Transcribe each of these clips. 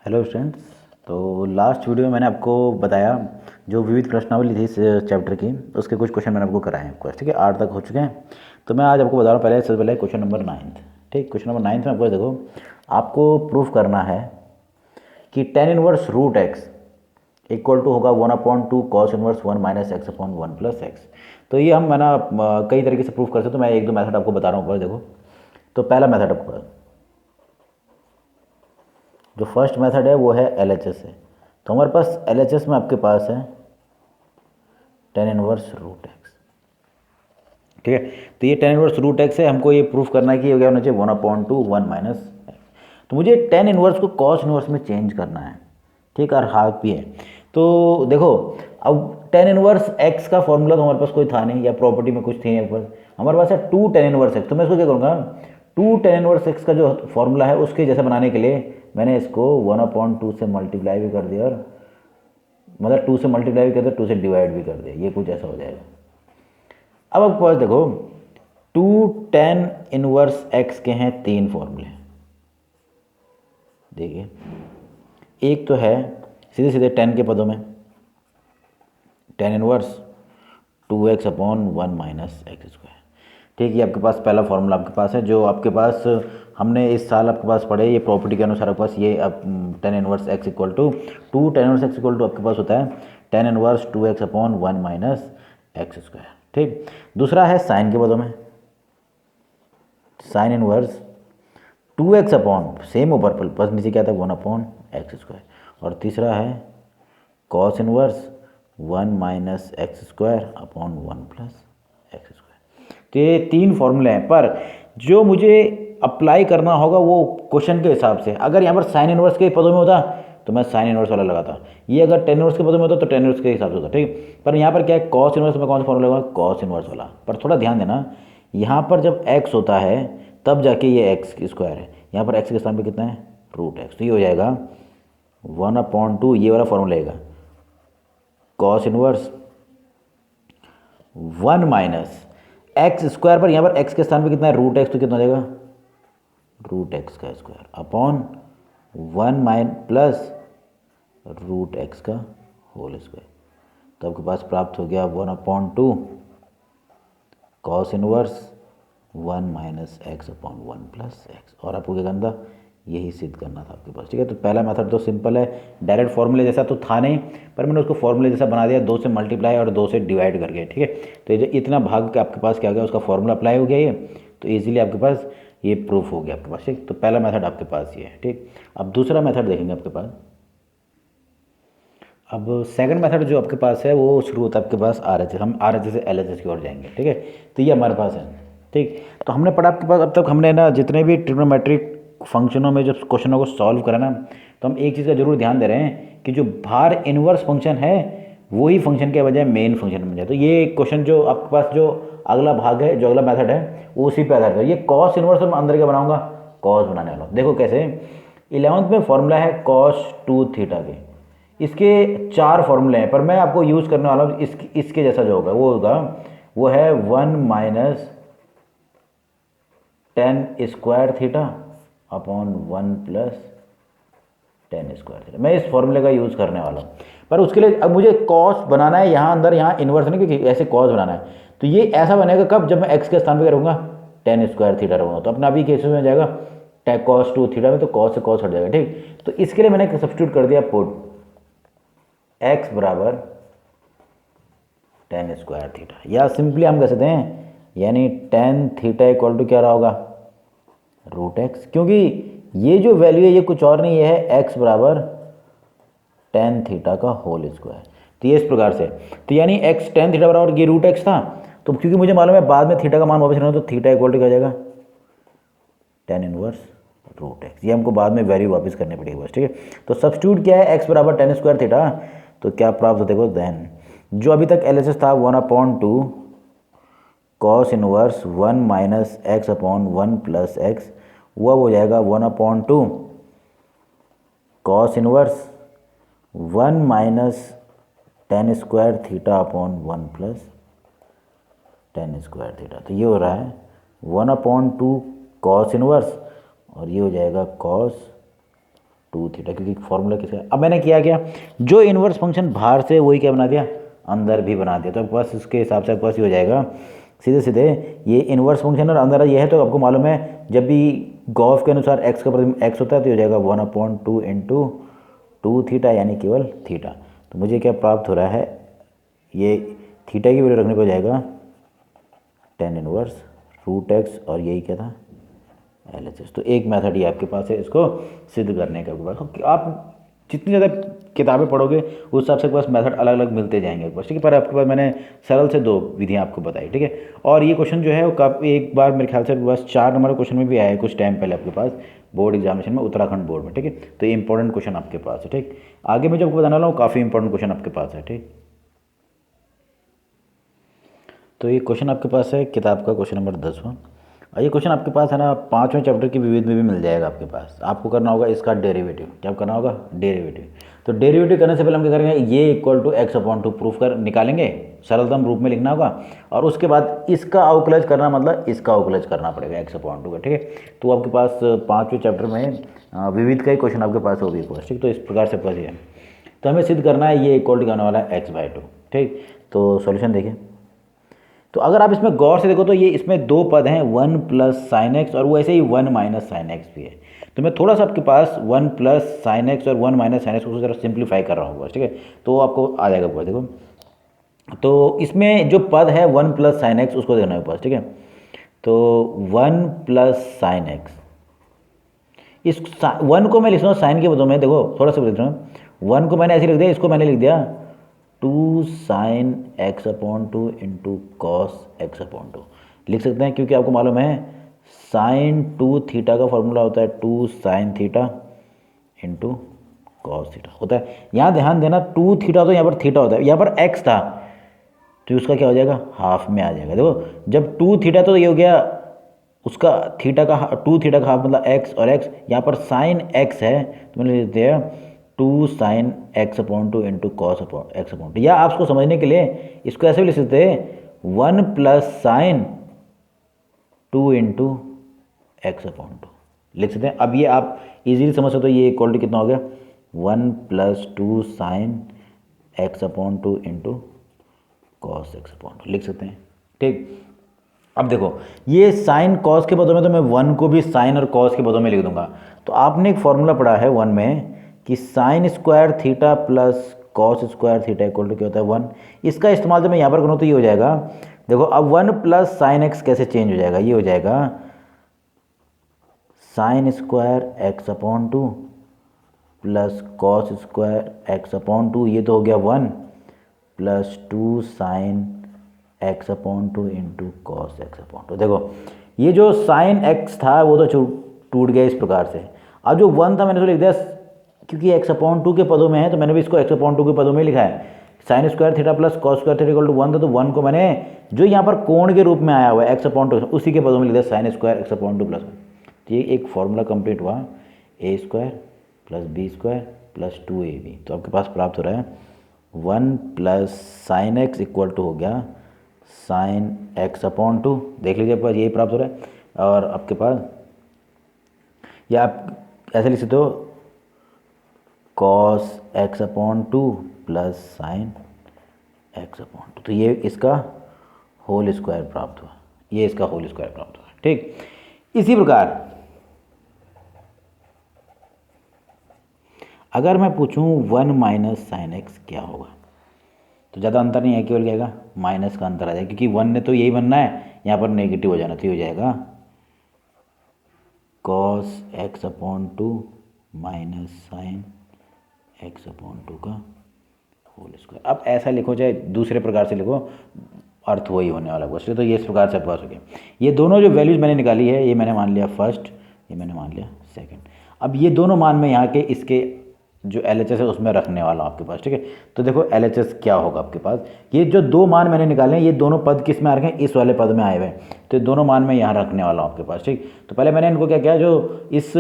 Hello students. तो last video में मैंने आपको बताया जो विविध प्रश्नावली थी इस चैप्टर की, उसके कुछ क्वेश्चन मैंने आपको कराए हैं। ठीक है, 8 तक हो चुके हैं। तो मैं आज आपको बता रहा हूँ, पहले सबसे पहले क्वेश्चन नंबर 9। ठीक, क्वेश्चन नंबर 9 में आपको देखो, आपको प्रूफ करना है कि tan inverse root x equal to होगा 1/2 cos inverse 1 minus x upon 1 plus x. तो ये हम ना कई तरीके से प्रूफ कर सकते हैं। तो मैं एक दो मेथड आपको बता रहा हूँ ऊपर देखो। तो पहला मेथड आपको, जो फर्स्ट मेथड है वो है एलएचएस है। तो हमारे पास एलएचएस में आपके पास है टेन इनवर्स रूट एक्स। ठीक है, तो ये टेन इनवर्स रूट एक्स है। हमको ये प्रूफ करना है कि ये क्या होना चाहिए 1/2 1 माइनस एक्स। तो मुझे टेन इनवर्स को कॉस इनवर्स में चेंज करना है। ठीक है, और हाफ भी है। तो देखो, अब टेन इनवर्स एक्स का फॉर्मूला तो हमारे पास कोई था नहीं, या प्रॉपर्टी में कुछ थी नहीं हमारे पास है टू टेन इनवर्स एक्स। तो मैं इसको क्या करूँगा, टू टेन इनवर्स एक्स का जो फॉर्मूला है उसके जैसा बनाने के लिए मैंने इसको 1/2 से मल्टीप्लाई भी कर दिया, और मतलब 2 से मल्टीप्लाई भी कर दिया, 2 से डिवाइड भी कर दिया। ये कुछ ऐसा हो जाएगा। अब आपके पास देखो, टू टेन इनवर्स एक्स के हैं तीन फॉर्मूले। देखिए, एक तो है सीधे सीधे टेन के पदों में, ten inverse 2x upon 1 minus x square. ठीक है, ये आपके पास पहला फॉर्मूला आपके पास है, जो आपके पास हमने इस साल आपके पास पढ़े। ये प्रॉपर्टी के अनुसार आपके पास ये अब tan inverse x equal to two tan inverse x equal to आपके पास होता है tan inverse 2x upon 1 minus x square. ठीक, दूसरा है साइन के पदों में, sine inverse 2x upon same ऊपर प्लस नीचे क्या था 1 अपॉन एक्स स्क्वायर। और तीसरा है cos inverse 1 minus x square upon 1 plus x square. तो ये तीन फॉर्मूले हैं, पर जो मुझे अप्लाई करना होगा वो क्वेश्चन के हिसाब से। अगर यहाँ पर साइन इनवर्स के पदों में होता तो मैं साइन इनवर्स वाला लगाता, ये अगर टेन इनवर्स के पदों में होता तो टेन इनवर्स के हिसाब से होता। ठीक, पर यहाँ पर क्या है, कॉस इनवर्स में कौन सा फॉर्मूला होगा, कॉस इनवर्स वाला। पर थोड़ा ध्यान देना, यहाँ पर जब एक्स होता है तब जाके ये एक्स स्क्वायर है। यहाँ पर एक्स के स्थान पर कितना है, रूट एक्स। तो ये हो जाएगा 1/2, ये वाला फॉर्मूला रहेगा cos inverse 1 minus x square, पर यहाँ पर एक्स के स्थान पे कितना है, रूट एक्स। तो कितना हो जाएगा, रूट एक्स का square upon 1 minus plus root x का होल स्क्वायर। तो आपके पास प्राप्त हो गया 1/2 cos inverse 1 minus x upon 1 plus x. और आपको क्या करना था, यही सिद्ध करना था आपके पास। ठीक है, तो पहला मेथड तो सिंपल है, डायरेक्ट फॉर्मूले जैसा तो था नहीं, पर मैंने उसको फॉर्मूले जैसा बना दिया, 2 से मल्टीप्लाई और 2 से डिवाइड करके। ठीक है, तो ये जो इतना भाग आपके पास क्या हो गया, उसका फॉर्मूला अप्लाई हो गया ये, तो ईजिली आपके पास ये प्रूफ हो गया आपके पास। ठीक, तो पहला मेथड आपके पास ये है। ठीक, अब दूसरा मेथड देखेंगे आपके पास। अब सेकंड मेथड जो आपके पास है वो शुरू होता है आपके पास आर एच एस। हम आर एच एस से एल एच एस की ओर जाएंगे। ठीक है, तो ये हमारे पास है। ठीक, तो हमने पढ़ा आपके पास, अब तक हमने ना जितने भी ट्रिग्नोमेट्रिक फंक्शनों में जब क्वेश्चनों को सॉल्व करा ना, तो हम एक चीज़ का जरूर ध्यान दे रहे हैं कि जो बाहर इनवर्स फंक्शन है वही फंक्शन के बजाय मेन फंक्शन बन जाए। तो ये क्वेश्चन जो आपके पास जो अगला भाग है, जो अगला मेथड है, वो उसी पे आधारित है। ये कॉस इनवर्स मैं अंदर क्या बनाऊंगा, कॉस बनाने वाला हूँ। देखो कैसे, 11th में फॉर्मूला है कॉस 2 थीटा के, इसके चार फॉर्मूले हैं, पर मैं आपको यूज़ करने वाला हूँ इसके जैसा जो होगा वो होगा, वो है 1 minus ten square theta upon 1 plus ten square theta. मैं इस फॉर्मूले का यूज़ करने वाला हूँ, पर उसके लिए अब मुझे कॉस बनाना है यहाँ अंदर, यहाँ इन्वर्स नहीं, क्योंकि ऐसे कॉस बनाना है। तो ये ऐसा बनेगा कब, जब मैं एक्स के स्थान पर करूँगा टेन स्क्वायर थीटा रहूँगा, तो अपना अभी केस में जाएगा कॉस 2 थीटा में, तो कॉस से कॉस हट जाएगा। ठीक, तो इसके लिए मैंने सब्स्टिट्यूट कर दिया पुट एक्स बराबर टेन स्क्वायर थीटा, या सिंपली हम कह सकते हैं यानी टेन थीटा इक्वल टू क्या रहा होगा, रूट एक्स। क्योंकि ये जो वैल्यू है ये कुछ और नहीं, ये है एक्स बराबर टेन थीटा का होल स्क्वायर। तो ये इस प्रकार से, तो यानी एक्स टेन थीटा बराबर ये रूट एक्स था। तो क्योंकि मुझे मालूम है बाद में थीटा का मान वापस लेना, तो थीटा इक्वल टू क्या हो जाएगा, टेन इनवर्स रूट एक्स। ये हमको बाद में वैल्यू वापस करनी पड़ेगी बस। ठीक है, तो सब्स्टिट्यूट क्या है, एक्स बराबर टेन स्क्वायर थीटा, तो क्या प्राप्त होता है, देन जो अभी तक एलएचएस था 1/2 cos inverse 1 minus x upon 1 plus x, वो हो जाएगा 1/2 cos inverse 1 minus ten square theta upon 1 plus ten square theta. तो ये हो रहा है 1/2 कॉस इनवर्स, और ये हो जाएगा कॉस 2 थीटा, क्योंकि फॉर्मूला किसका, अब मैंने किया क्या, जो इन्वर्स फंक्शन बाहर से वही क्या बना दिया, अंदर भी बना दिया। तो आपके पास इसके हिसाब से आपके पास ये हो जाएगा सीधे सीधे, ये इन्वर्स फंक्शन और अंदर ये है, तो आपको मालूम है जब भी गॉस के अनुसार एक्स का प्रतिबिंब एक्स होता है तो ये हो जाएगा 1/2 इंटू 2 थीटा, यानी केवल थीटा। तो मुझे क्या प्राप्त हो रहा है, ये थीटा की वैल्यू रखने पर हो जाएगा tan इनवर्स रूट एक्स, और यही क्या था, LHS। तो एक मेथड ये आपके पास है इसको सिद्ध करने का। आप जितनी ज़्यादा किताबें पढ़ोगे उस हिसाब से आपके पास मेथड अलग अलग मिलते जाएंगे आपके पास, ठीक है। पर आपके पास मैंने सरल से 2 विधियाँ आपको बताई, ठीक है। और ये क्वेश्चन जो है वो काफ़ी, एक बार मेरे ख्याल से आपके पास 4 नंबर क्वेश्चन में भी आया है कुछ टाइम पहले आपके पास बोर्ड एग्जामिनेशन में, उत्तराखंड बोर्ड में, ठीक है। तो ये इंपॉर्टेंट क्वेश्चन आपके पास है, ठीक। आगे मैं जो आपको बताने वाला हूँ काफ़ी इंपॉर्टेंट क्वेश्चन आपके पास है, ठीक। तो ये क्वेश्चन आपके पास है किताब का क्वेश्चन नंबर 10वां, और ये क्वेश्चन आपके पास है ना 5वें चैप्टर की विविध में भी मिल जाएगा आपके पास। आपको करना होगा इसका डेरिवेटिव, क्या करना होगा, डेरिवेटिव। तो डेरिवेटिव करने से पहले हम क्या करेंगे, ये इक्वल टू x/2 प्रूफ कर निकालेंगे, सरलतम रूप में लिखना होगा, और उसके बाद इसका अवकलज करना, मतलब इसका अवकलज करना पड़ेगा x/2 का, ठीक है। तो आपके पास 5वें चैप्टर में विविध का ही क्वेश्चन आपके पास होगी पास, ठीक। तो इस प्रकार से पास है, तो हमें सिद्ध करना है ये इक्वल टू आने वाला है x/2, ठीक। तो सॉल्यूशन देखिए, तो अगर आप इसमें गौर से देखो तो ये इसमें 2 पद हैं, 1 प्लस साइन एक्स और वो ऐसे ही 1 माइनस साइन एक्स भी है। तो मैं थोड़ा सा आपके पास 1 प्लस साइन एक्स और 1 माइनस साइन एक्स को जरा सिंप्लीफाई कर रहा हूँ, ठीक है। तो आपको आ जाएगा ऊपर, देखो। तो इसमें जो पद है 1 प्लस साइन एक्स उसको देखना है ऊपर, ठीक है। तो 1 प्लस साइन एक्स, इस 1 को मैं लिख रहा हूँ साइन के बदले में, देखो थोड़ा सा लिख रहा हूँ, 1 को मैंने ऐसे लिख दिया, इसको मैंने लिख दिया 2 sign x/2 into cos x/2 लिख सकते हैं, क्योंकि आपको मालूम है साइन 2 थीटा का फॉर्मूला होता है 2 sine theta into cos theta होता है। यहाँ ध्यान देना 2 थीटा, तो यहाँ पर थीटा होता है, यहाँ पर x था तो उसका क्या हो जाएगा, हाफ में आ जाएगा। देखो जब 2 थीटा तो ये हो गया उसका थीटा का 2 थीटा का हाफ मतलब x, और x यहाँ पर साइन x है तो मैंने लिख दिया 2 sign x/2 into cos x/2, या आप उसको समझने के लिए इसको ऐसे भी लिख सकते हैं 1 प्लस साइन 2 इंटू x/2 लिख सकते हैं। अब ये आप इजीली समझ सकते हो, ये इक्वल टू कितना हो गया, 1 plus 2 sign x/2 into cos x/2 लिख सकते हैं, ठीक। अब देखो ये साइन कॉस के पदों में, तो मैं 1 को भी साइन और कॉस के पदों में लिख दूंगा। तो आपने एक फॉर्मूला पढ़ा है 1 में कि sine square theta plus cos square theta equal to क्या होता है 1। इसका इस्तेमाल जब मैं यहाँ पर करूँ तो ये हो जाएगा, देखो अब 1 प्लस साइन एक्स कैसे चेंज हो जाएगा, ये हो जाएगा sine square x/2 plus cos square x/2, ये तो हो गया 1 plus 2 sign x/2 into cos x/2। देखो ये जो साइन x था वो तो टूट गया इस प्रकार से। अब जो 1 था मैंने तो लिख दिया, क्योंकि x/2 के पदों में है तो मैंने भी इसको x/2 के पदों में लिखा है। Sine square theta plus cos square theta equal to 1 था, तो 1 को मैंने जो यहाँ पर कोण के रूप में आया हुआ है x/2 उसी के पदों में लिख दिया साइन स्क्वायर x/2 प्लस 1। तो ये एक फॉर्मूला कंप्लीट हुआ, a square plus B square plus 2ab। तो आपके पास प्राप्त हो रहा है 1 plus sine x equal to हो गया साइन x/2, देख लीजिए आपके पास यही प्राप्त हो रहा है। और आपके पास या आप ऐसे लिख सकते हो cos x/2 plus sign x/2, तो ये इसका होल स्क्वायर प्राप्त हुआ, ये इसका होल स्क्वायर प्राप्त हुआ, ठीक। इसी प्रकार अगर मैं पूछूं 1 माइनस साइन एक्स क्या होगा, तो ज़्यादा अंतर नहीं है, केवल क्या आएगा माइनस का अंतर आ जाएगा, क्योंकि 1 ने तो यही बनना है, यहाँ पर नेगेटिव हो जाना, तो ये हो जाएगा cos x/2 minus sign x/2 का होल स्क्वायर। अब ऐसा लिखो चाहे दूसरे प्रकार से लिखो, अर्थ वही होने वाला क्वेश्चन। तो ये इस प्रकार से पास हो गया। ये दोनों जो वैल्यूज मैंने निकाली है, ये मैंने मान लिया फर्स्ट, ये मैंने मान लिया सेकंड। अब ये दोनों मान में यहाँ के इसके जो LHS है उसमें रखने वाला हूँ आपके पास, ठीक है। तो देखो LHS क्या होगा आपके पास, ये जो 2 मान मैंने निकाले हैं ये दोनों पद किस में आ रखे हैं, इस वाले पद में आए हुए हैं, तो ये दोनों मान मैं यहाँ रखने वाला हूँ आपके पास, ठीक। तो पहले मैंने इनको क्या किया, जो इस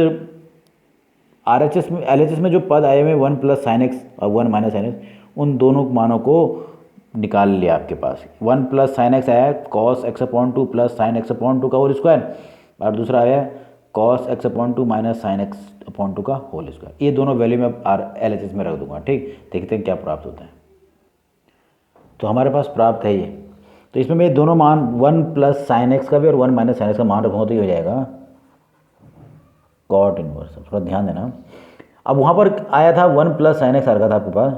LHS में जो पद आए हुए हैं 1 प्लस साइन एक्स और 1 माइनस साइन एक्स, उन दोनों मानों को निकाल लिया आपके पास। 1 प्लस साइन एक्स आया cos x/2 plus sign x/2 का होल स्क्वायर, और दूसरा आया cos x upon two minus sine x upon two का होल स्क्वायर। ये दोनों वैल्यू मैं LHS में रख दूंगा। ठीक, देखते हैं क्या प्राप्त होता है। तो हमारे पास प्राप्त है ये। तो इसमें मैं दोनों मान 1 प्लस साइन एक्स का भी और 1 माइनस साइन एक्स का मान रखूँगा तो ये हो जाएगा कॉट इनवर्स। थोड़ा ध्यान देना। अब वहाँ पर आया था 1 प्लस साइन एक्स आ रखा था आपके पास,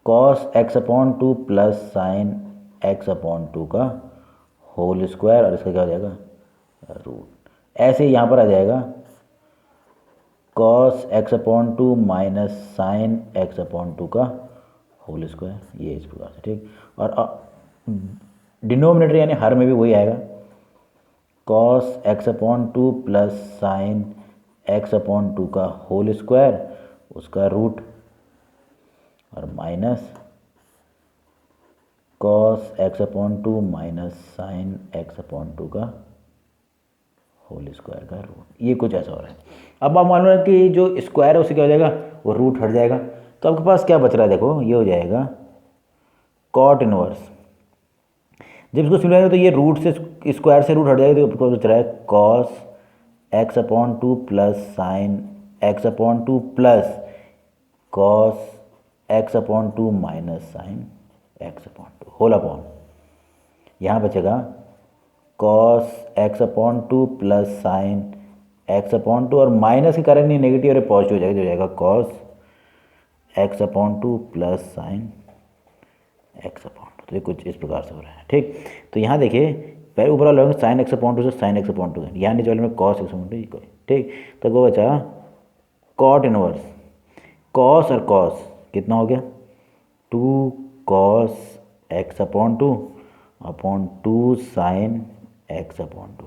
cos x upon two plus sine x upon two का होल स्क्वायर, और इसका क्या हो जाएगा रूट। ऐसे ही यहाँ पर आ जाएगा cos x upon two minus sine x upon two का होल स्क्वायर, ये इस प्रकार से। ठीक, और डिनोमिनेटर यानी हर में भी वही आएगा, cos x upon two plus sine x upon two का होल स्क्वायर, उसका रूट, और minus cos x upon two minus sine x upon two का होल स्क्वायर का रूट। ये कुछ ऐसा हो रहा है। अब आप मान लो कि जो स्क्वायर है उससे क्या हो जाएगा, वो रूट हट जाएगा। तो आपके पास क्या बच रहा है, देखो ये हो जाएगा कॉट इनवर्स। जब इसको सिमिलर तो ये रूट से स्क्वायर से रूट हट जाएगा, तो आपको बच रहा है cos x upon two plus sine x upon two plus cos x upon two minus sine x upon two whole upon, यहाँ बचेगा cos x upon two plus sine x upon two, और माइनस के कारण ये negative और positive हो जाएगा, जो जाएगा cos x upon two plus sine x upon two. तो ये कुछ इस प्रकार से हो रहा है। ठीक, तो यहाँ देखिए पहले ऊपर वाला होगा साइन एक्स अपॉन टू से साइन एक्स अपॉन टू, यहाँ नीचे वाले में कॉस एक्स अपॉन टू। ठीक, तो वो बचा कॉट इनवर्स, कॉस और कॉस कितना हो गया, 2 cos x upon to sign x upon two.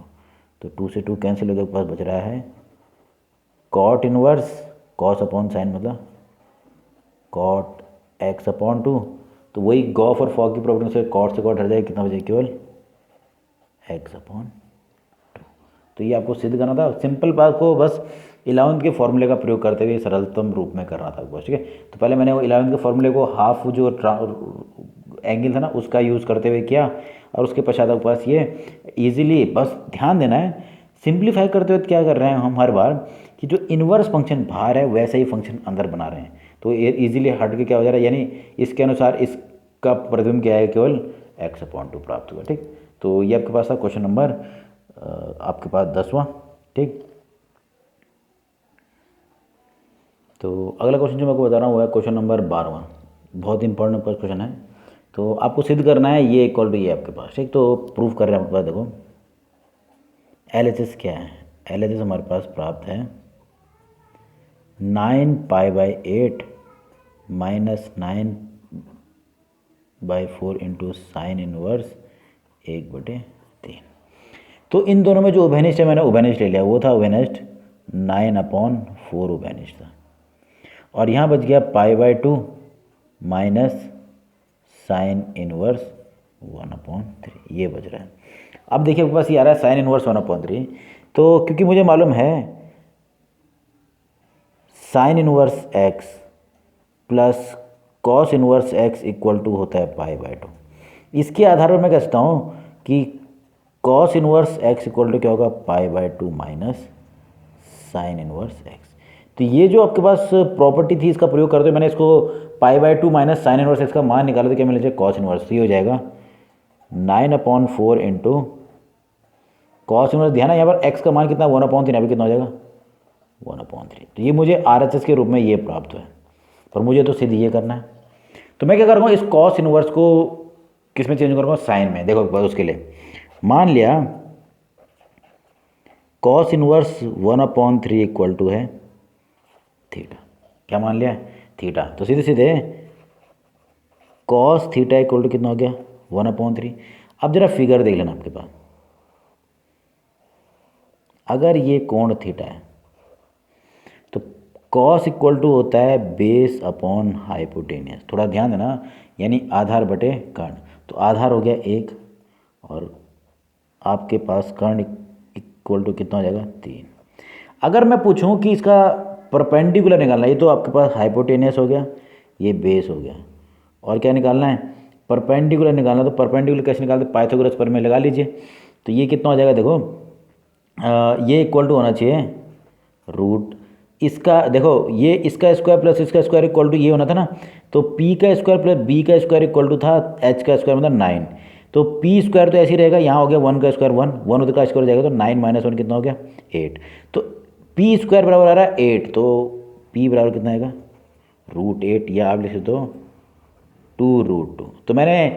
तो 2 से 2 कैंसिल हो गया, पास बच रहा है cot inverse cos upon sine, मतलब कॉट एक्स अपॉन टू। तो वही गॉफ और फॉग की प्रॉपर्टी से कॉट से कॉट हट जाएगा, कितना बचेगा केवल एक्स अपॉन टू। तो ये आपको सिद्ध करना था। सिंपल बात को बस 11th के फॉर्मूले का प्रयोग करते हुए सरलतम रूप में करना था बस। ठीक है, तो पहले मैंने वो 11th के फॉर्मूले को हाफ जो एंगल था ना उसका यूज़ करते हुए किया, और उसके पश्चात आपके पास ये ईजिली, बस ध्यान देना है सिंप्लीफाई करते हुए क्या कर रहे हैं हम हर बार कि जो इन्वर्स फंक्शन बाहर है वैसा ही फंक्शन अंदर बना रहे हैं। तो ये ईजिली हट के क्या हो जा रहा है, यानी इसके अनुसार इसका प्रतिबिंब क्या है, केवल एक्स अपॉन टू प्राप्त हुआ। ठीक, तो ये आपके पास था क्वेश्चन नंबर आपके पास 10वां। ठीक, तो अगला क्वेश्चन जो मैं आपको बता रहा हूँ वो है क्वेश्चन नंबर 12वां। बहुत इंपॉर्टेंट क्वेश्चन है। तो आपको सिद्ध करना है ये इक्वल टू ये आपके पास। ठीक, तो प्रूफ कर रहे हैं आपके पास। देखो LHS क्या है, LHS हमारे पास प्राप्त है 9π/8 माइनस 9/4 इंटू साइन इनवर्स 1/3। तो इन दोनों में जो उभयनिष्ठ है मैंने उभयनिष्ठ ले लिया, वो था उभयनिष्ठ 9/4 उभयनिष्ठ था, और यहाँ बच गया π/2 माइनस साइन इनवर्स 1/3, ये बच रहा है। अब देखिए आपके पास ये आ रहा है साइन इनवर्स 1/3। तो क्योंकि मुझे मालूम है sine inverse x plus cos inverse x equal to होता है π/2, इसके आधार पर मैं कह सकता हूँ कि cos inverse x equal to क्या होगा, π/2 माइनस साइन इनवर्स x। तो ये जो आपके पास प्रॉपर्टी थी इसका प्रयोग करते हुए मैंने इसको π/2 माइनस साइन इनवर्स x का मान निकाला, तो क्या मिल जाएगा कॉस इनवर्स। ये हो जाएगा 9/4 इंटू कॉस इनवर्स। ध्यान है यहाँ पर x का मान कितना 1/3, यहाँ पर कितना हो जाएगा 1/3। तो ये मुझे RHS के रूप में ये प्राप्त हुआ है, पर मुझे तो सिद्ध ये करना है। तो मैं क्या करूँगा, इस कॉस इनवर्स को किस में चेंज करूँगा, साइन में। देखो उसके लिए मान लिया कॉस इनवर्स 1/3 इक्वल टू है थीटा। क्या मान लिया, थीटा। तो सीधे सीधे कॉस थीटा इक्वल टू कितना हो गया 1/3। अब जरा फिगर देख लेना आपके पास, अगर ये कोण थीटा है तो कॉस इक्वल टू होता है बेस अपॉन हाइपोटेनियस। थोड़ा ध्यान देना, यानी आधार बटे कर्ण। तो आधार हो गया 1 और आपके पास कर्ण इक्वल टू कितना हो जाएगा 3। अगर मैं पूछूं कि इसका परपेंडिकुलर निकालना है, ये तो आपके पास हाइपोटेनियस हो गया, ये बेस हो गया, और क्या निकालना है परपेंडिकुलर निकालना। तो परपेंडिकुलर कैसे निकालते, पाइथागोरस पर में लगा लीजिए। तो ये कितना हो जाएगा, देखो ये इक्वल टू होना चाहिए रूट इसका, देखो ये इसका स्क्वायर प्लस इसका स्क्वायर इक्वल टू ये होना था ना, तो p का स्क्वायर प्लस b का स्क्वायर इक्वल टू था h का स्क्वायर मतलब 9। तो p स्क्वायर तो ऐसे ही रहेगा, यहाँ हो गया 1 का स्क्वायर 1, 1 उधर का स्क्वायर हो जाएगा तो 9 माइनस 1 कितना हो गया 8। तो p स्क्वायर बराबर आ रहा है 8, तो p बराबर कितना आएगा √8, या आप लिख सकते हो 2√2। तो मैंने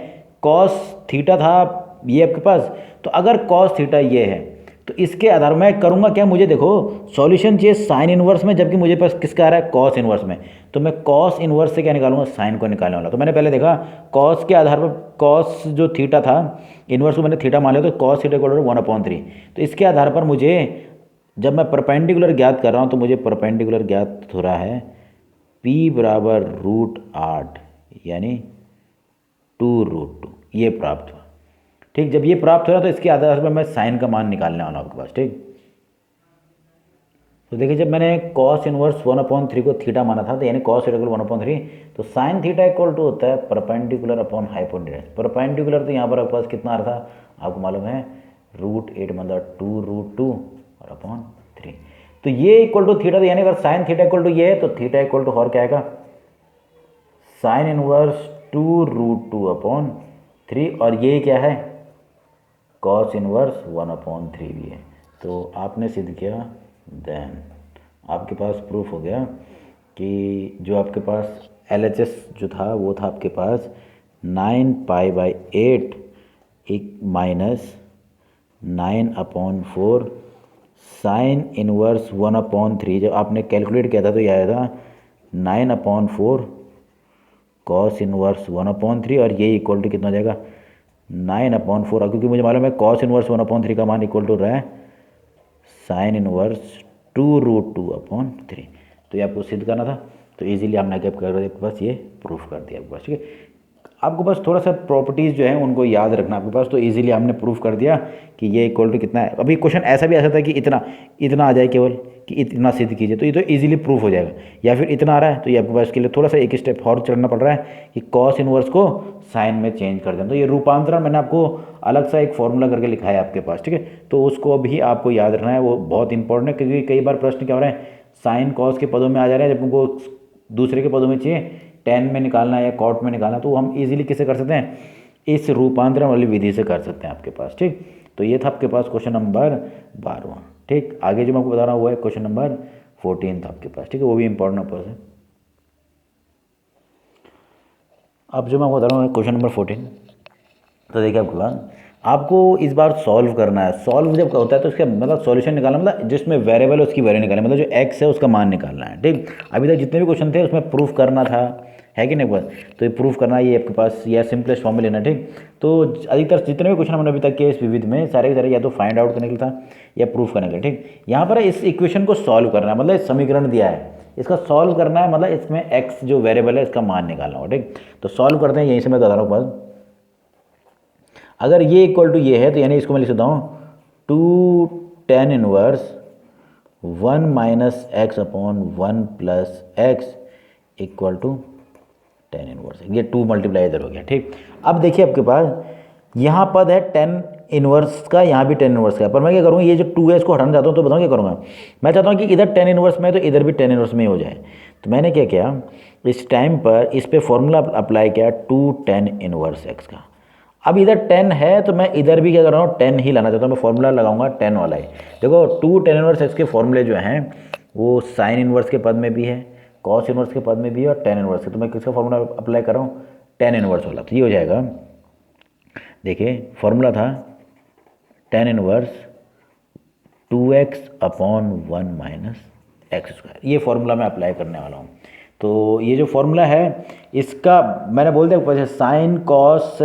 कॉस थीटा था ये आपके पास, तो अगर कॉस थीटा ये है तो इसके आधार में करूँगा क्या, मुझे देखो सॉल्यूशन चाहिए साइन इनवर्स में, जबकि मुझे पास किसका आ रहा है कॉस इनवर्स में। तो मैं कॉस इनवर्स से क्या निकालूंगा, साइन को निकालने वाला। तो मैंने पहले देखा कॉस के आधार पर, कॉस जो थीटा था इनवर्स को मैंने थीटा मान लिया, तो कॉस थीटा इक्वल टू 1/3। तो इसके आधार पर मुझे जब मैं परपेंडिकुलर ज्ञात कर रहा हूँ तो मुझे परपेंडिकुलर ज्ञात हो रहा है p बराबर √8 यानी 2√2, ये प्राप्त हुआ। ठीक, जब ये प्राप्त हो रहा तो इसके आधार पर मैं साइन का मान निकालने वाला हूँ आपके पास। ठीक, तो देखिए जब मैंने कॉस इनवर्स 1/3 को थीटा माना था, तो यानी कॉस थीटा इक्वल 1/3, तो साइन थीटा इक्वल टू होता है परपेंडिकुलर अपॉन हाइपोटेन्यूज। परपेंडिकुलर तो यहाँ पर आपके पास कितना आ रहा था आपको मालूम है √8 मतलब 2√2 और अपॉन 3। तो ये इक्वल टू थीटा, तो यानी अगर साइन थीटा इक्वल टू ये है तो थीटा इक्वल टू और क्या आएगा साइन इनवर्स 2√2/3, और ये क्या है कॉस इनवर्स 1/3 भी है। तो आपने सिद्ध किया, देन आपके पास प्रूफ हो गया कि जो आपके पास LHS जो था वो था आपके पास 9π/8 माइनस 9/4 साइन इनवर्स 1/3। जब आपने कैलकुलेट किया था तो ये आया था 9/4 कॉस इनवर्स 1/3, और ये इक्वल टू कितना हो जाएगा 9/4, क्योंकि मुझे मालूम है कॉस इनवर्स 1/3 का मान इक्वल टू रहा है साइन इनवर्स 2√2/3। तो ये आपको सिद्ध करना था, तो इजीली हमने क्या कर दिया आपके पास, ये प्रूफ कर दिया आपके पास। ठीक है, आपको बस थोड़ा सा प्रॉपर्टीज़ जो है उनको याद रखना आपके पास, तो इजीली हमने प्रूफ कर दिया कि ये इक्वल टू कितना है। अभी क्वेश्चन ऐसा भी आ सकता है कि इतना इतना आ जाए केवल कि इतना सिद्ध कीजिए, तो ये तो इजीली प्रूफ हो जाएगा, या फिर इतना आ रहा है तो ये आपके पास इसके लिए थोड़ा सा एक स्टेप और चढ़ना पड़ रहा है कि कॉस इनवर्स को साइन में चेंज कर दें। तो ये रूपांतरण मैंने आपको अलग सा एक फॉर्मूला करके लिखा है आपके पास। ठीक है, तो उसको भी आपको याद रखना है, वो बहुत इंपॉर्टेंट है, क्योंकि कई बार प्रश्न क्या हो रहे हैं साइन कॉस के पदों में आ जा रहे हैं, जब उनको दूसरे के पदों में चाहिए टेन में निकालना है या कॉट में निकालना है, तो हम इजीली किसे कर सकते हैं इस रूपांतरण वाली विधि से कर सकते हैं आपके पास। ठीक, तो ये था आपके पास क्वेश्चन नंबर 12। ठीक, आगे जो मैं आपको बता रहा हूँ वो है क्वेश्चन नंबर 14 था आपके पास। ठीक है, वो भी इंपॉर्टेंट पर्पस है। अब जो मैं आपको बता रहा हूँ क्वेश्चन नंबर 14, तो देखिए आपके पास आपको इस बार सॉल्व करना है। सॉल्व जब होता है तो उसका मतलब सॉल्यूशन निकालना, मतलब जिसमें वेरिएबल है उसकी वैल्यू निकालना, मतलब जो x है उसका मान निकालना है। ठीक, अभी तक जितने भी क्वेश्चन थे उसमें प्रूफ करना था, है कि नहीं बस, तो ये प्रूफ करना ये आपके पास या सिंपलेस्ट फॉर्म में लेना। ठीक, तो अधिकतर जितने भी क्वेश्चन हमने अभी तक किए इस विविध में सारे के सारे या तो फाइंड आउट करने के लिए था या प्रूफ करने के लिए। ठीक, यहाँ पर इस इक्वेशन को सॉल्व करना है, मतलब इस समीकरण दिया है इसका सॉल्व करना है, मतलब इसमें x जो वेरिएबल है इसका मान निकालना होगा। ठीक, तो सॉल्व करते हैं, यहीं से मैं बता रहा हूँ बस। अगर ये इक्वल टू ये है तो यानी इसको मैं लिख सकता हूँ 2 tan inverse 1 minus x/1 plus x equal to tan inverse, ये 2 मल्टीप्लाई इधर हो गया। ठीक, अब देखिए आपके पास यहाँ पद है tan इनवर्स का, यहाँ भी tan इनवर्स का, पर मैं क्या करूँगा ये जो 2 है इसको हटाना चाहता हूँ, तो बताऊँ क्या करूँगा, मैं चाहता हूँ कि इधर tan इनवर्स में तो इधर भी tan इनवर्स में ही हो जाए। तो मैंने क्या किया इस टाइम पर इस पर फॉर्मूला अप्लाई किया 2 tan इनवर्स x का। अब इधर 10 है तो मैं इधर भी क्या कर रहा हूँ 10 ही लाना चाहता हूँ, मैं फॉर्मूला लगाऊंगा 10 वाला ही। देखो 2 tan इनवर्स x के फॉर्मूले जो हैं वो साइन इनवर्स के पद में भी है, कॉस इनवर्स के पद में भी है और tan इनवर्स के, तो मैं किसका फॉर्मूला अप्लाई कर रहा हूँ tan इनवर्स वाला। तो ये हो जाएगा, देखिए फॉर्मूला था tan inverse 2x/1 minus x², ये फॉर्मूला मैं अप्लाई करने वाला हूँ। तो ये जो फॉर्मूला है इसका मैंने बोल दिया sine cos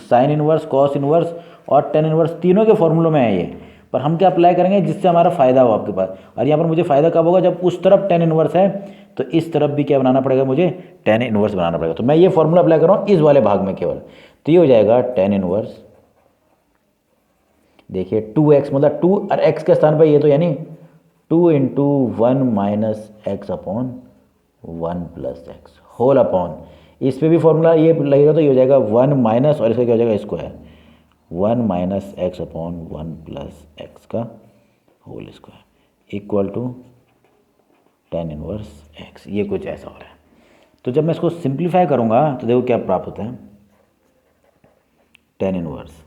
sine inverse cos inverse और tan इनवर्स तीनों के फॉर्मूलों में है ये, पर हम क्या अप्लाई करेंगे जिससे हमारा फ़ायदा हो आपके पास। और यहाँ पर मुझे फ़ायदा कब होगा जब उस तरफ tan इनवर्स है तो इस तरफ भी क्या बनाना पड़ेगा मुझे tan इनवर्स बनाना पड़ेगा। तो मैं ये फॉर्मूला अप्लाई कर रहा हूँ इस वाले भाग में केवल, तो ये हो जाएगा tan इनवर्स, देखिए 2x मतलब 2 और x के स्थान पर ये तो यानी 2 × 1 minus x/1 plus x whole upon, इस पे भी फॉर्मूला ये लगेगा तो ये हो जाएगा 1 माइनस और इसका क्या हो जाएगा square 1 minus x/1 plus x का whole square equal to tan inverse x. ये कुछ ऐसा हो रहा है। तो जब मैं इसको सिंप्लीफाई करूँगा तो देखो क्या प्राप्त होता है, tan inverse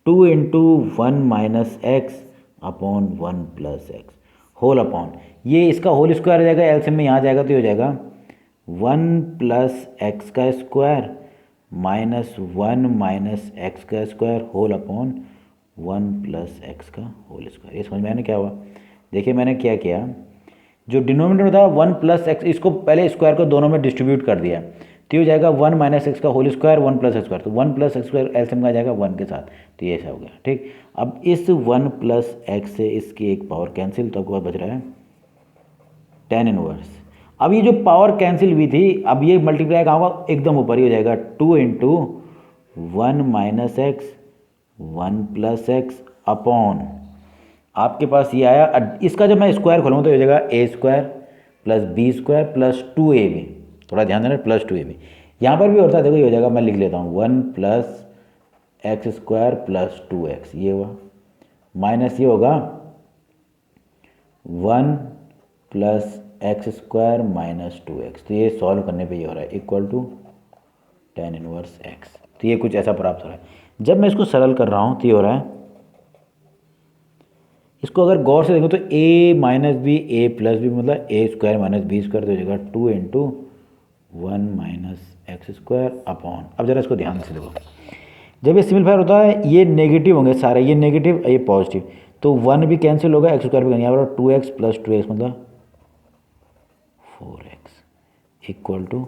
2 into 1 minus x upon 1 plus x whole upon, ये इसका होल स्क्वायर हो जाएगा, एलसीएम में यहाँ जाएगा तो ये हो जाएगा 1 प्लस एक्स का स्क्वायर माइनस 1 माइनस एक्स का square whole upon 1 plus x का होल स्क्वायर। ये समझ में आया ना क्या हुआ? देखिए मैंने क्या किया, जो डिनोमिनेटर था 1 प्लस एक्स, इसको पहले स्क्वायर को दोनों में डिस्ट्रीब्यूट कर दिया, तो ये हो जाएगा 1 माइनस एक्स का whole square 1 plus x square, तो 1 प्लस एक्स स्क्वायर एलसीएम में आ जाएगा 1 के साथ, तो ये ऐसा हो गया। ठीक, अब इस 1 प्लस एक्स से इसकी एक पावर कैंसिल, तो आपको बच रहा है टेन इनवर्स। अब ये जो पावर कैंसिल हुई थी, अब ये मल्टीप्लाई कहाँ होगा, एकदम ऊपर ही हो जाएगा, 2 into 1 minus x 1 plus x upon, आपके पास ये आया, इसका जब मैं स्क्वायर खोलूँगा तो हो जाएगा a square plus B square plus 2ab, थोड़ा ध्यान देना प्लस 2ab, यहाँ पर भी होता है, देखो ये हो जाएगा, मैं लिख लेता हूँ 1 plus x square plus 2x, ये हुआ, माइनस ये होगा 1 plus x square minus 2x, तो ये सॉल्व करने पे ये हो रहा है equal to tan inverse x. तो ये कुछ ऐसा प्राप्त हो रहा है। जब मैं इसको सरल कर रहा हूँ तो ये हो रहा है, इसको अगर गौर से देखो तो a minus B A plus B, मतलब A square minus B square, तो हो जाएगा 2 into 1 minus x square upon, अब जरा इसको ध्यान से देखो, जब ये सिम्प्लीफाई होता है ये नेगेटिव होंगे सारे, ये नेगेटिव ये पॉजिटिव, तो 1 भी कैंसिल होगा, एक्स स्क्वायर भी कैंसिल, यहाँ पर 2x प्लस 2x मतलब 4x equal to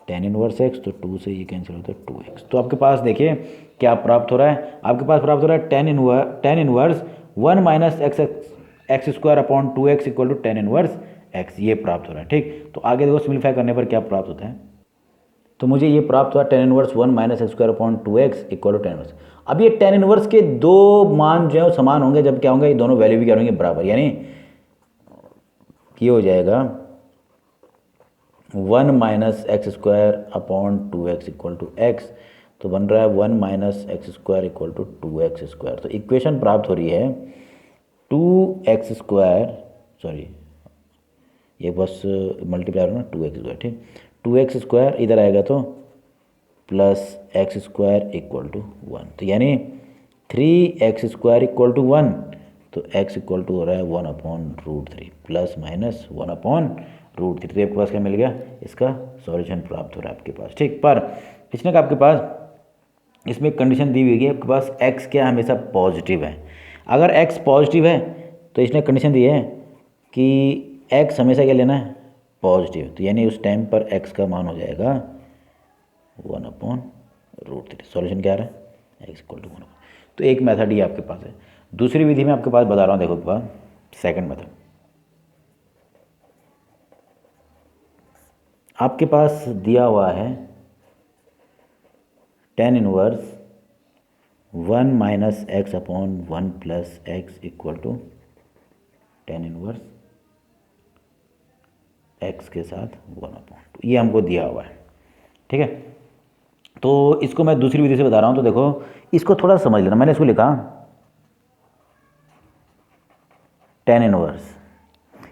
tan inverse x, तो 2 से ये कैंसिल होता है 2x। तो आपके पास देखिए क्या प्राप्त हो रहा है, आपके पास प्राप्त हो रहा है tan inverse 1 minus x square upon 2x equal to tan inverse x, ये प्राप्त हो रहा है। ठीक, तो आगे देखो सिम्प्लीफाई करने पर क्या प्राप्त होता है, तो मुझे ये प्राप्त हुआ tan inverse 1 minus x square upon 2x equal to tan inverse. अब ये टेन इनवर्स के दो मान जो है वो समान होंगे, जब क्या होंगे, ये दोनों वैल्यू भी क्या होंगे बराबर, यानी ये हो जाएगा 1 minus x square upon 2x equal to x, तो बन रहा है 1 minus x square equal to 2x square. तो इक्वेशन प्राप्त हो रही है 2x स्क्वायर, सॉरी ये बस मल्टीप्लाई हो ना 2x स्क्वायर, ठीक, 2x स्क्वायर इधर आएगा तो plus x square equal to 1, तो यानी 3x स्क्वायर इक्वल टू 1, तो x इक्वल टू हो रहा है 1 upon root 3 plus minus 1 upon root 3, तो आपके पास क्या मिल गया, इसका सॉल्यूशन प्राप्त हो रहा है आपके पास। ठीक, पर इसने कहा आपके पास इसमें कंडीशन दी हुई है, आपके पास x क्या हमेशा पॉजिटिव है, अगर x पॉजिटिव है तो इसने कंडीशन दी है कि x हमेशा क्या लेना है, पॉजिटिव, तो यानी उस टाइम पर x का मान हो जाएगा 1 अपॉन रूट 3। सॉल्यूशन क्या आ रहा है, x इक्वल टू 1। तो एक मेथड ही आपके पास है। दूसरी विधि में आपके पास बता रहा हूँ, देखो के पास सेकंड मेथड, आपके पास दिया हुआ है tan inverse 1 minus x upon 1 plus x equal to tan inverse x के साथ 1 अपॉन 2, ये हमको दिया हुआ है। ठीक है, तो इसको मैं दूसरी विधि से बता रहा हूँ, तो देखो इसको थोड़ा समझ लेना, मैंने इसको लिखा टेन इनवर्स,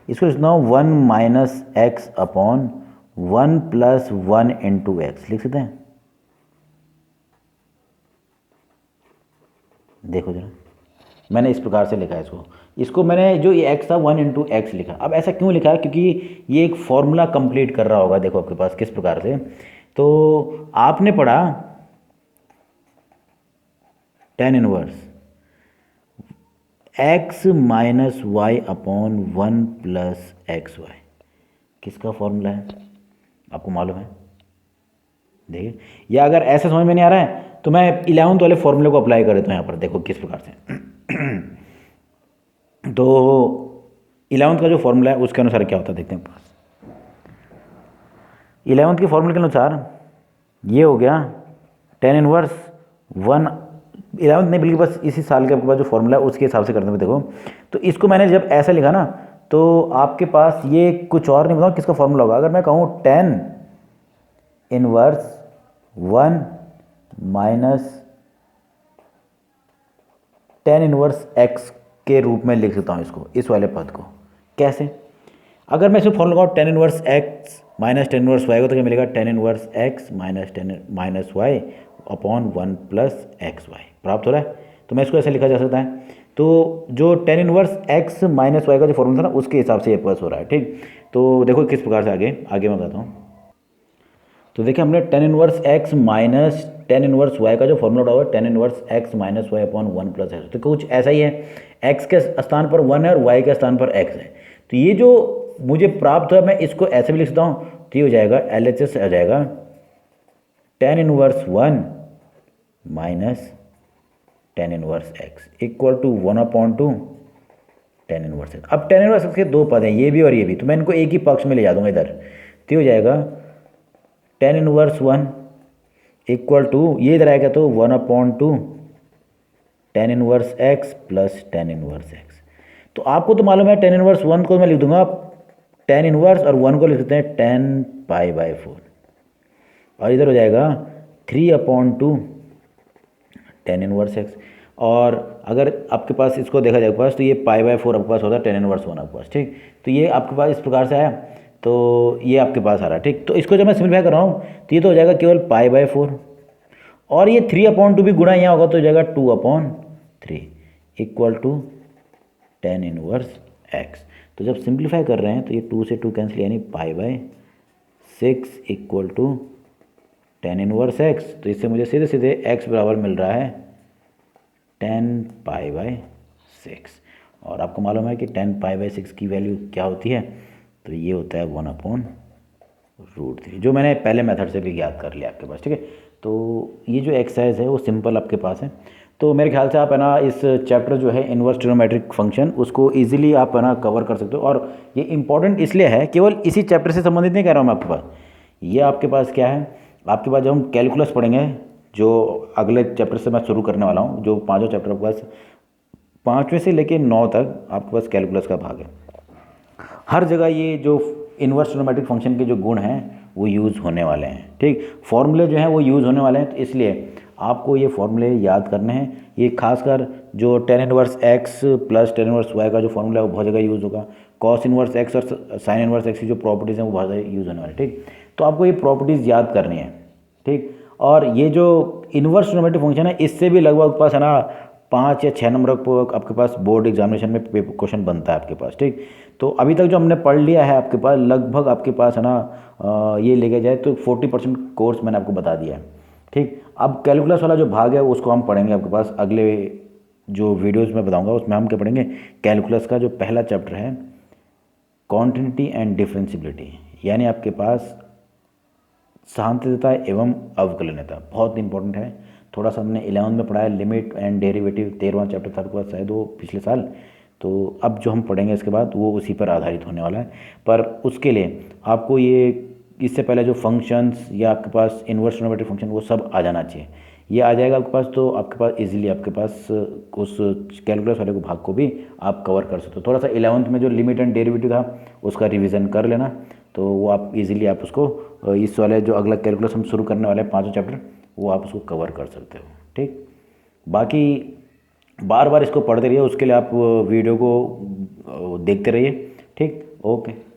इसको लिखना 1 minus x upon 1 plus 1 into x, लिख सकते हैं, देखो जरा मैंने इस प्रकार से लिखा है इसको मैंने जो ये x था 1 इंटू एक्स लिखा। अब ऐसा क्यों लिखा है, क्योंकि ये एक फॉर्मूला कंप्लीट कर रहा होगा, देखो आपके पास किस प्रकार से, तो आपने पढ़ा tan inverse x minus Y upon 1 plus x Y, किसका फॉर्मूला है आपको मालूम है, देखिए, या अगर ऐसे समझ में नहीं आ रहा है तो मैं 11th वाले फॉर्मूले को अप्लाई कर देता हूँ यहाँ पर, देखो किस प्रकार से। तो 11th का जो फॉर्मूला है उसके अनुसार क्या होता है देखते हैं। 11th के फॉर्मूले के अनुसार ये हो गया टेन इनवर्स 1, 11th नहीं बल्कि बस इसी साल के आपके पास जो फॉर्मूला है उसके हिसाब से करते हुए देखो, तो इसको मैंने जब ऐसा लिखा ना, तो आपके पास ये कुछ और नहीं बताऊँ किसका फॉर्मूला होगा, अगर मैं कहूँ ten inverse 1 minus tan inverse x के रूप में लिख सकता हूँ इसको, इस वाले पद को। कैसे? अगर मैं इसमें फॉर्मूला लगाऊँ tan inverse x minus tan inverse Y को, तो क्या मिलेगा? Tan inverse x minus Y upon 1 plus x Y प्राप्त हो रहा है। तो मैं इसको ऐसे लिखा जा सकता है। तो जो tan inverse x minus Y का जो फॉर्मूला था ना, उसके हिसाब से ये प्लस हो रहा है। ठीक, तो देखो किस प्रकार से आगे मैं बताता हूँ। तो देखिए हमने tan inverse x minus tan inverse Y का जो फॉर्मूला उठा हुआ है, tan inverse x minus Y upon 1 plus x, तो कुछ ऐसा ही है। एक्स के स्थान पर 1 है और वाई के स्थान पर एक्स है। तो ये जो मुझे प्राप्त हुआ, मैं इसको ऐसे भी लिख सकता हूँ। तो ये हो जाएगा LHS आ जाएगा tan inverse 1 minus tan inverse x equal to 1/2 tan inverse x. अब टेन इनवर्स एक्स के दो पद हैं, ये भी और ये भी, तो मैं इनको एक ही पक्ष में ले जा दूंगा इधर। तो हो जाएगा टेन इनवर्स 1 इक्वल टू, ये इधर आएगा तो 1/2 tan inverse x plus tan inverse x. तो आपको तो मालूम है टेन इनवर्स 1 को मैं लिख दूंगा टेन इनवर्स, और 1 को लिख सकते हैं 10π/4, और इधर हो जाएगा 3/2 टेन इनवर्स एक्स। और अगर आपके पास इसको देखा जाए पास, तो ये π/4 आपके पास होता है टेन इनवर्स 1 आपके पास। ठीक, तो ये आपके पास इस प्रकार से आया, तो ये आपके पास आ रहा है। ठीक, तो इसको जब मैं सिंप्लीफाई कर रहा हूँ तो ये तो हो जाएगा केवल π/4, और ये 3/2 भी गुणा यहाँ होगा तो हो जाएगा 2/3 equal to tan inverse x. तो जब सिंप्लीफाई कर रहे हैं तो ये 2 से 2 कैंसिल, यानी π/6 equal to tan inverse x. तो इससे मुझे सीधे सीधे एक्स बराबर मिल रहा है 10π/6, और आपको मालूम है कि 10π/6 की वैल्यू क्या होती है? तो ये होता है 1/√3, जो मैंने पहले मेथड से भी याद कर लिया आपके पास। ठीक है, तो ये जो एक्सरसाइज है वो सिंपल आपके पास है। तो मेरे ख्याल से आप है ना इस चैप्टर जो है इन्वर्स ट्रिग्नोमेट्रिक फंक्शन, उसको इजीली आप है ना कवर कर सकते हो। और ये इंपॉर्टेंट इसलिए है, केवल इसी चैप्टर से संबंधित नहीं कह रहा हूँ मैं आपके पास, ये आपके पास क्या है, आपके पास जब हम कैलकुलस पढ़ेंगे, जो अगले चैप्टर से मैं शुरू करने वाला हूँ, जो पाँचों चैप्टर आपके पास 5वें से लेके 9 तक आपके पास कैलकुलस का भाग है। हर जगह ये जो इन्वर्स ट्रिग्नोमेट्रिक फंक्शन के जो गुण हैं वो यूज़ होने वाले हैं। ठीक, फॉर्मूले जो हैं वो यूज़ होने वाले हैं, तो इसलिए आपको ये फॉर्मूले याद करने हैं। ये खासकर जो tan inverse x plus tan inverse Y का जो फॉर्मूला है वो बहुत जगह यूज़ होगा। कॉस इनवर्स एक्स और साइन इनवर्स एक्स की जो प्रॉपर्टीज़ हैं वो बहुत ज़्यादा यूज़ होने वाली। ठीक, तो आपको ये प्रॉपर्टीज़ याद करनी है। ठीक, और ये जो इन्वर्स ट्रिग्नोमेट्रिक फंक्शन है, इससे भी लगभग पास है ना 5 या 6 नंबर को आपके पास बोर्ड एग्जामिनेशन में क्वेश्चन बनता है आपके पास। ठीक, तो अभी तक जो हमने पढ़ लिया है आपके पास, लगभग आपके पास है ना ये लेके जाए तो 40% कोर्स मैंने आपको बता दिया है। ठीक, अब कैलकुलस वाला जो भाग है उसको हम पढ़ेंगे आपके पास अगले जो वीडियोज़ में बताऊँगा, उसमें हम क्या पढ़ेंगे, कैलकुलस का जो पहला चैप्टर है कॉन्टिन्यूटी एंड डिफरेंशियबिलिटी, यानी आपके पास सांतत्यता एवं अवकलनीयता, बहुत इंपॉर्टेंट है। थोड़ा सा हमने 11th में पढ़ा है, लिमिट एंड डेरिवेटिव 13वां चैप्टर था आपके पास शायद वो पिछले साल। तो अब जो हम पढ़ेंगे इसके बाद वो उसी पर आधारित होने वाला है। पर उसके लिए आपको ये इससे पहले जो फंक्शंस या आपके पास इन्वर्स ट्रिग्नोमेट्रिक फंक्शन वो सब आ जाना चाहिए। ये आ जाएगा आपके पास, तो आपके पास इजीली आपके पास उस कैलकुलस वाले को भाग को भी आप कवर कर सकते हो। थोड़ा सा 11th में जो लिमिट एंड डेरिवेटिव था उसका रिवीजन कर लेना, तो वो आप इजीली आप उसको इस वाले जो अगला कैलकुलस हम शुरू करने वाले हैं 5 चैप्टर, वो आप उसको कवर कर सकते हो। ठीक, बाकी बार बार इसको पढ़ते रहिए, उसके लिए आप वीडियो को देखते रहिए। ठीक, ओके।